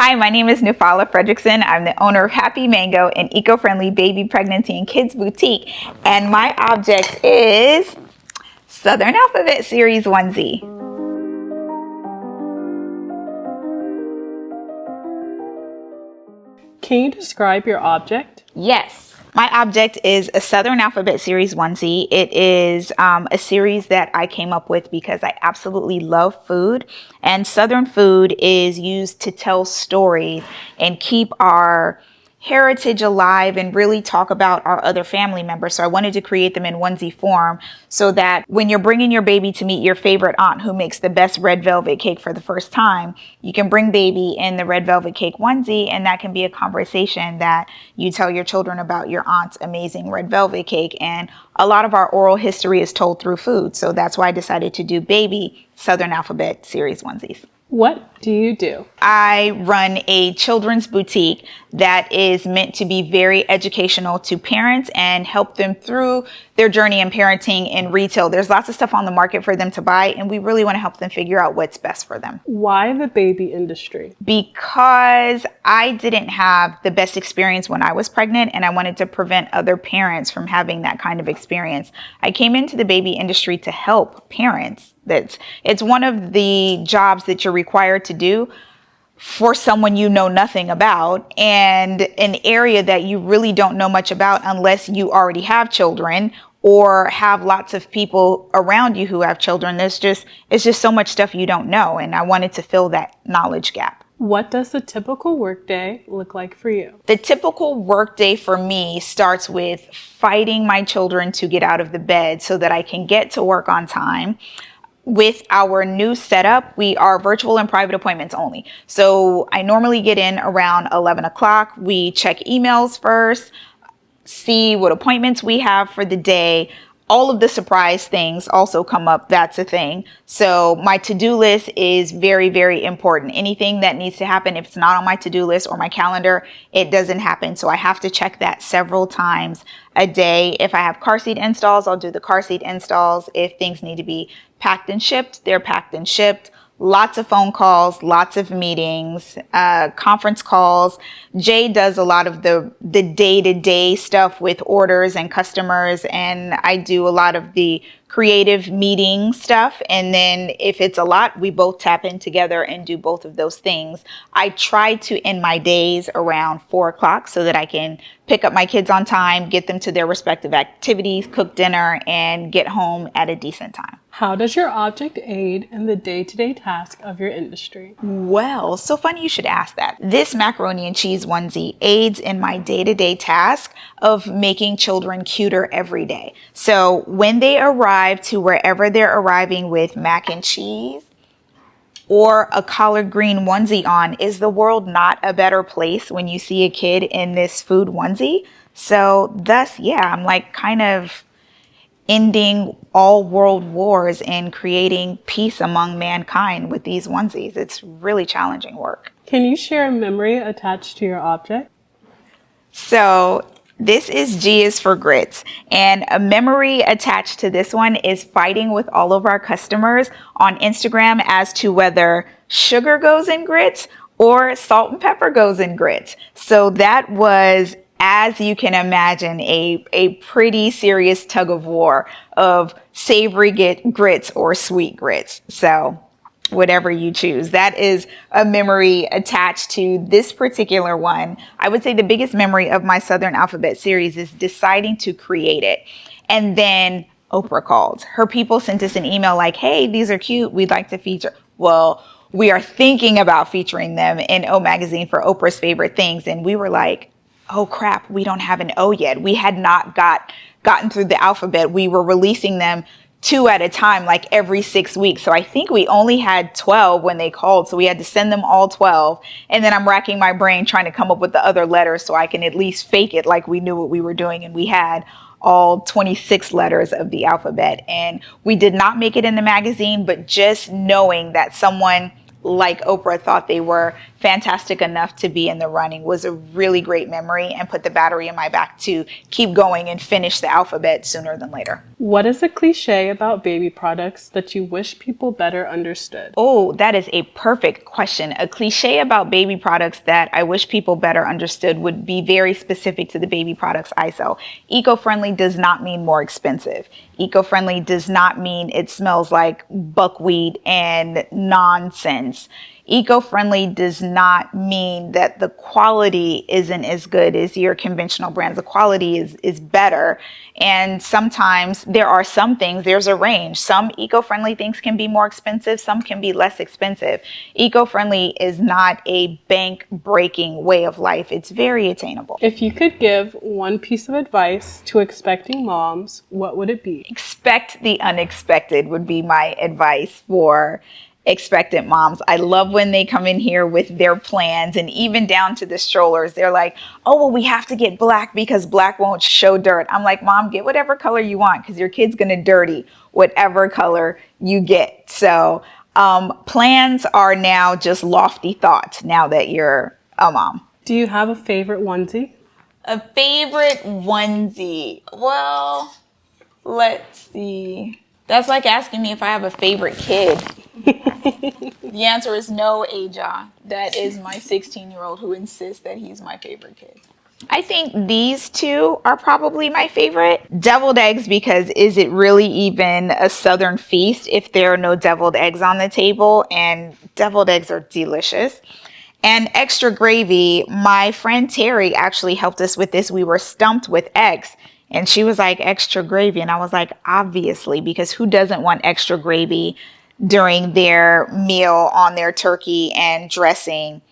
Hi, my name is Phnewfula Frederiksen. I'm the owner of Happy Mango, an eco-friendly baby, pregnancy, and kids boutique. And my object is Southern Alphabet Series onesie. Can you describe your object? Yes. My object is a Southern Alphabet Series onesie. It is a series that I came up with because I absolutely love food, and Southern food is used to tell stories and keep our heritage alive and really talk about our other family members. So I wanted to create them in onesie form so that when you're bringing your baby to meet your favorite aunt who makes the best red velvet cake for the first time, you can bring baby in the red velvet cake onesie, and that can be a conversation that you tell your children about your aunt's amazing red velvet cake. And a lot of our oral history is told through food. So that's why I decided to do baby Southern Alphabet Series onesies. What do you do? I run a children's boutique that is meant to be very educational to parents and help them through their journey in parenting in retail. There's lots of stuff on the market for them to buy, and we really want to help them figure out what's best for them. Why the baby industry? Because I didn't have the best experience when I was pregnant, and I wanted to prevent other parents from having that kind of experience. I came into the baby industry to help parents. It's one of the jobs that you're required to do for someone you know nothing about, and an area that you really don't know much about unless you already have children or have lots of people around you who have children. It's just so much stuff you don't know, and I wanted to fill that knowledge gap. What does the typical workday look like for you? The typical workday for me starts with fighting my children to get out of the bed so that I can get to work on time. With our new setup, we are virtual and private appointments only. So I normally get in around 11 o'clock. We check emails first, see what appointments we have for the day. All of the surprise things also come up. That's a thing. So my to-do list is very, very important. Anything that needs to happen, if it's not on my to-do list or my calendar, it doesn't happen. So I have to check that several times a day. If I have car seat installs, I'll do the car seat installs. If things need to be packed and shipped, they're packed and shipped. Lots of phone calls, lots of meetings, conference calls. Jay does a lot of the day-to-day stuff with orders and customers, and I do a lot of the creative meeting stuff. And then if it's a lot, we both tap in together and do both of those things. I try to end my days around 4 o'clock so that I can pick up my kids on time, get them to their respective activities, cook dinner, and get home at a decent time. How does your object aid in the day-to-day task of your industry? Well, so funny you should ask that. This macaroni and cheese onesie aids in my day-to-day task of making children cuter every day. So when they arrive to wherever they're arriving with mac and cheese or a collard green onesie on, is the world not a better place when you see a kid in this food onesie? So thus, yeah, I'm like kind of ending all world wars and creating peace among mankind with these onesies. It's really challenging work. Can you share a memory attached to your object? So this is G is for grits, and a memory attached to this one is fighting with all of our customers on Instagram as to whether sugar goes in grits or salt and pepper goes in grits. So that was, as you can imagine, a pretty serious tug of war of savory grits or sweet grits. So whatever you choose. That is a memory attached to this particular one. I would say the biggest memory of my Southern Alphabet series is deciding to create it. And then Oprah called. Her people sent us an email like, hey, these are cute. We'd like to feature. Well, we are thinking about featuring them in O Magazine for Oprah's favorite things. And we were like, oh crap, we don't have an O yet. We had not gotten through the alphabet. We were releasing them 2 at a time, like every 6 weeks. So I think we only had 12 when they called. So we had to send them all 12. And then I'm racking my brain trying to come up with the other letters so I can at least fake it like we knew what we were doing. And we had all 26 letters of the alphabet. And we did not make it in the magazine, but just knowing that someone like Oprah thought they were fantastic enough to be in the running was a really great memory and put the battery in my back to keep going and finish the alphabet sooner than later. What is a cliche about baby products that you wish people better understood? Oh, that is a perfect question. A cliche about baby products that I wish people better understood would be very specific to the baby products I sell. Eco-friendly does not mean more expensive. Eco-friendly does not mean it smells like buckwheat and nonsense. Eco-friendly does not mean that the quality isn't as good as your conventional brands. The quality is better. And sometimes there are some things, there's a range. Some eco-friendly things can be more expensive, some can be less expensive. Eco-friendly is not a bank-breaking way of life. It's very attainable. If you could give one piece of advice to expecting moms, what would it be? Expect the unexpected would be my advice for expectant moms. I love when they come in here with their plans, and even down to the strollers. They're like, oh, well, we have to get black because black won't show dirt. I'm like, Mom, get whatever color you want because your kid's going to dirty whatever color you get. So plans are now just lofty thoughts now that you're a mom. Do you have a favorite onesie? A favorite onesie? Well, let's see. That's like asking me if I have a favorite kid. The answer is no, Aja. That is my 16-year-old who insists that he's my favorite kid. I think these two are probably my favorite. Deviled eggs, because is it really even a Southern feast if there are no deviled eggs on the table? And deviled eggs are delicious. And extra gravy, my friend Terry actually helped us with this. We were stumped with eggs. And she was like, extra gravy. And I was like, obviously, because who doesn't want extra gravy during their meal on their turkey and dressing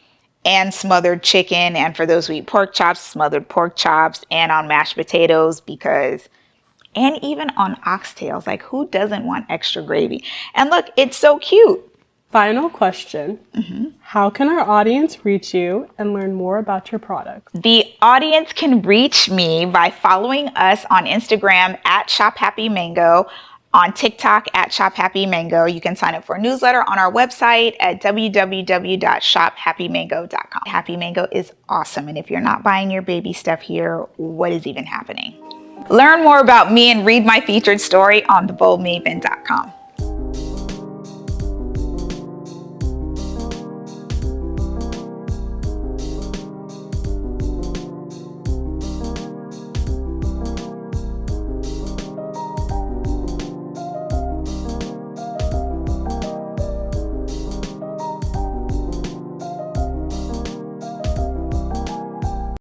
and smothered chicken? And for those who eat pork chops, smothered pork chops, and on mashed potatoes, and even on oxtails. Like, who doesn't want extra gravy? And look, it's so cute. Final question. How can our audience reach you and learn more about your products? The audience can reach me by following us on Instagram at Shop Happy Mango, on TikTok at Shop Happy Mango. You can sign up for a newsletter on our website at www.shophappymango.com. Happy Mango is awesome. And if you're not buying your baby stuff here, what is even happening? Learn more about me and read my featured story on theboldmaven.com.